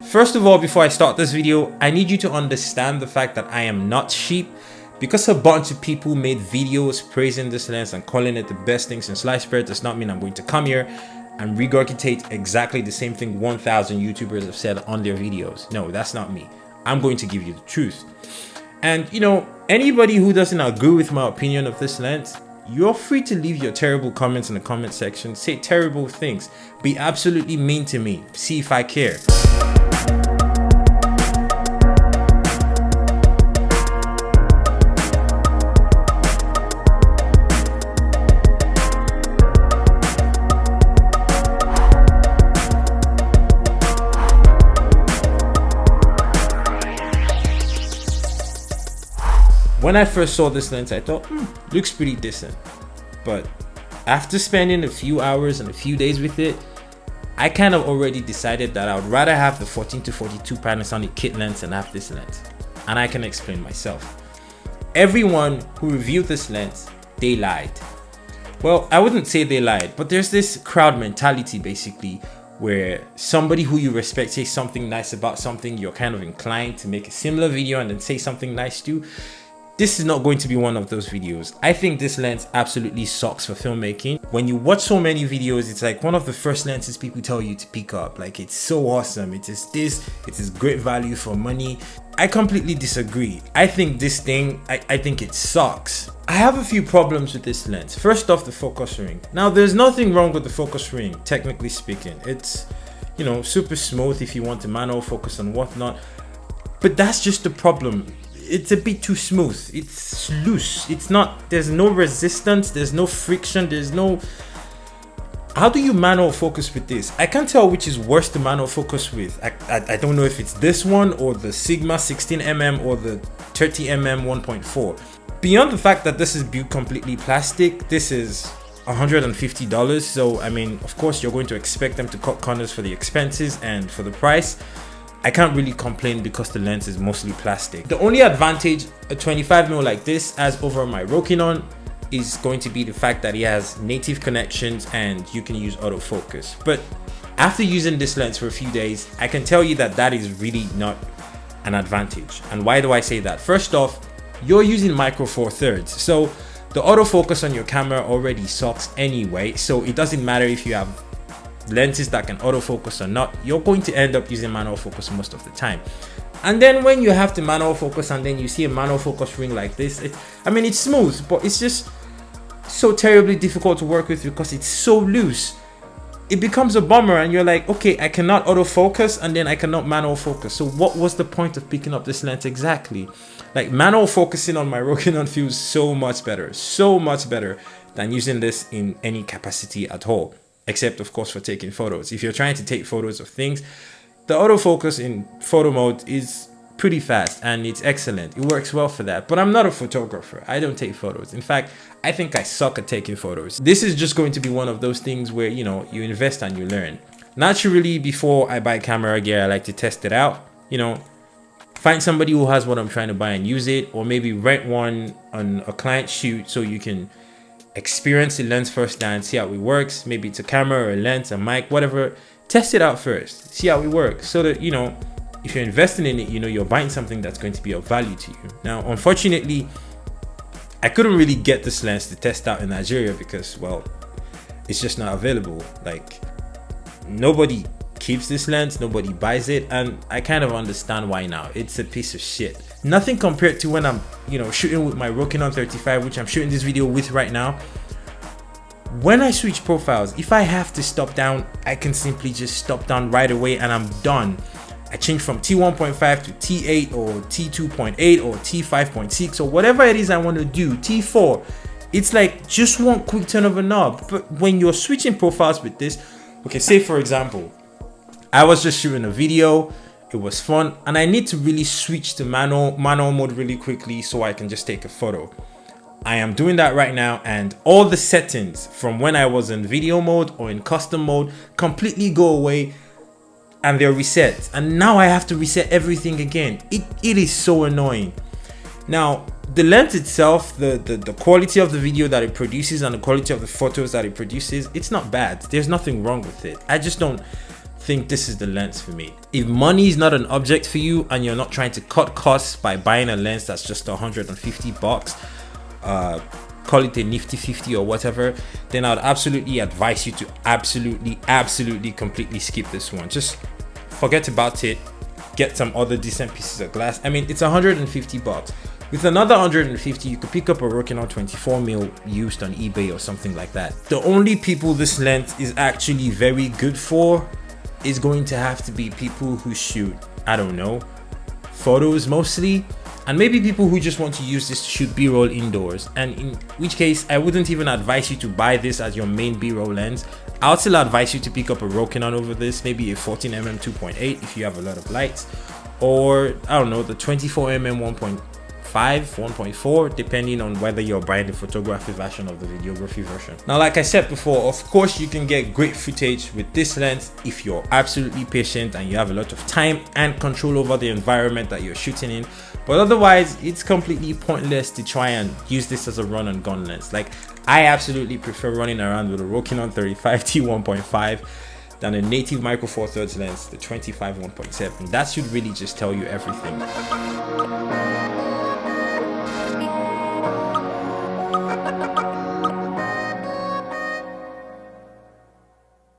First of all, before I start this video, I need you to understand the fact that I am not cheap. Because a bunch of people made videos praising this lens and calling it the best thing since sliced bread does not mean I'm going to come here and regurgitate exactly the same thing 1,000 YouTubers have said on their videos. No, that's not me. I'm going to give you the truth. And you know, anybody who doesn't agree with my opinion of this lens, you're free to leave your terrible comments in the comment section. Say terrible things. Be absolutely mean to me. See if I care. When I first saw this lens, I thought, looks pretty decent. But after spending a few hours and a few days with it, I kind of already decided that I would rather have the 14-42 Panasonic kit lens than have this lens. And I can explain myself. Everyone who reviewed this lens, they lied. Well, I wouldn't say they lied, but there's this crowd mentality basically where somebody who you respect says something nice about something, you're kind of inclined to make a similar video and then say something nice too. This is not going to be one of those videos. I think this lens absolutely sucks for filmmaking. When you watch so many videos, it's like one of the first lenses people tell you to pick up. Like, it's so awesome. It is great value for money. I completely disagree. I think this thing, I think it sucks. I have a few problems with this lens. First off, the focus ring. Now, there's nothing wrong with the focus ring, technically speaking. It's, you know, super smooth if you want to manual focus and whatnot. But that's just the problem. It's a bit too smooth. It's loose. It's not, there's no resistance, there's no friction, there's no... How do you manual focus with this? I can't tell which is worse to manual focus with. I don't know if it's this one or the Sigma 16mm or the 30mm 1.4. Beyond the fact that this is built completely plastic, this is $150. So, I mean, of course, you're going to expect them to cut corners for the expenses and for the price. I can't really complain because the lens is mostly plastic. The only advantage a 25mm like this has over my Rokinon is going to be the fact that it has native connections and you can use autofocus. But after using this lens for a few days, I can tell you that that is really not an advantage. And why do I say that? First off, you're using micro four thirds. So the autofocus on your camera already sucks anyway. So it doesn't matter if you have lenses that can autofocus or not, you're going to end up using manual focus most of the time. And then when you have to manual focus and then you see a manual focus ring like this, I mean, it's smooth, but it's just so terribly difficult to work with because it's so loose. It becomes a bummer and you're like, okay, I cannot autofocus and then I cannot manual focus. So what was the point of picking up this lens exactly? Like, manual focusing on my Rokinon feels so much better than using this in any capacity at all. Except, of course, for taking photos. If you're trying to take photos of things, the autofocus in photo mode is pretty fast and it's excellent. It works well for that. But I'm not a photographer. I don't take photos. In fact, I think I suck at taking photos. This is just going to be one of those things where, you know, you invest and you learn. Naturally, before I buy camera gear, I like to test it out. You know, find somebody who has what I'm trying to buy and use it, or maybe rent one on a client shoot so you can experience the lens firsthand, see how it works. Maybe it's a camera or a lens, a mic, whatever. Test it out first, see how it works, so that, you know, if you're investing in it, you know you're buying something that's going to be of value to you. Now, unfortunately, I couldn't really get this lens to test out in Nigeria because, well, it's just not available. Like, nobody keeps this lens, nobody buys it, and I kind of understand why now. It's a piece of shit. Nothing compared to when I'm, you know, shooting with my Rokinon 35, which I'm shooting this video with right now. When I switch profiles, if I have to stop down, I can simply just stop down right away and I'm done. I change from T1.5 to T8 or T2.8 or T5.6 or whatever it is I want to do, T4. It's like just one quick turn of a knob. But when you're switching profiles with this, okay, say for example, I was just shooting a video, it was fun, and I need to really switch to manual mode really quickly so I can just take a photo. I am doing that right now, and all the settings from when I was in video mode or in custom mode completely go away and they're reset. And now I have to reset everything again. It is so annoying. Now, the lens itself, the quality of the video that it produces and the quality of the photos that it produces, it's not bad. There's nothing wrong with it. I just don't think this is the lens for me. If money is not an object for you and you're not trying to cut costs by buying a lens that's just $150, call it a nifty 50 or whatever, then I'd absolutely advise you to absolutely completely skip this one. Just forget about it. Get some other decent pieces of glass. I mean, it's $150. With another 150, you could pick up a Rokinon 24mm used on eBay or something like that. The only people this lens is actually very good for is going to have to be people who shoot, I don't know, photos mostly, and maybe people who just want to use this to shoot B-roll indoors, and in which case I wouldn't even advise you to buy this as your main B-roll lens. I would still advise you to pick up a Rokinon over this, maybe a 14mm 2.8 if you have a lot of lights, or I don't know, the 24mm 1.5, 1.4, depending on whether you're buying the photography version or the videography version. Now, like I said before, of course you can get great footage with this lens if you're absolutely patient and you have a lot of time and control over the environment that you're shooting in, but otherwise it's completely pointless to try and use this as a run and gun lens. Like, I absolutely prefer running around with a Rokinon 35T 1.5 than a native Micro Four Thirds lens, the 25 1.7. That should really just tell you everything.